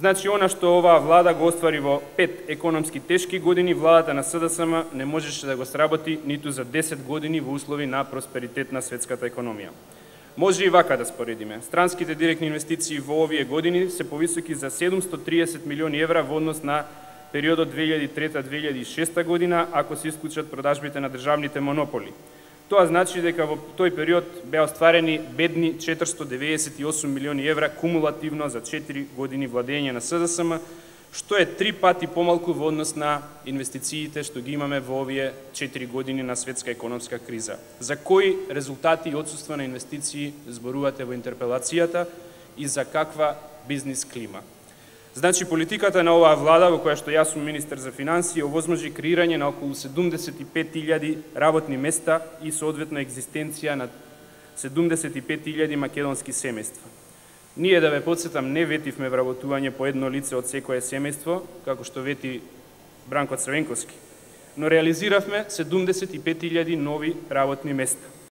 Значи, она што оваа влада го оствари во 5 економски тешки години, владата на СДСМ не можеше да го сработи ниту за 10 години во услови на просперитет на светската економија. Може и вака да споредиме. Странските директни инвестиции во овие години се повисоки за 730 милиони евра во однос на периодот 2003-2006 година, ако се исклучат продажбите на државните монополи. Тоа значи дека во тој период беа остварени бедни 498 милиони евра кумулативно за 4 години владење на СДСМ, што е 3 пати помалку во однос на инвестициите што ги имаме во овие 4 години на светска економска криза. За кои резултати и отсуство на инвестиции зборувате во интерпелацијата и за каква бизнис клима? Значи, политиката на оваа влада, во која што јас сум министер за финансии, овозможи креирање на околу 75.000 работни места и соодветно екзистенција на 75.000 македонски семејства. Ние, да ве подсетам, не ветивме вработување по едно лице од секое семејство, како што вети Бранко Црвенковски, но реализиравме 75.000 нови работни места.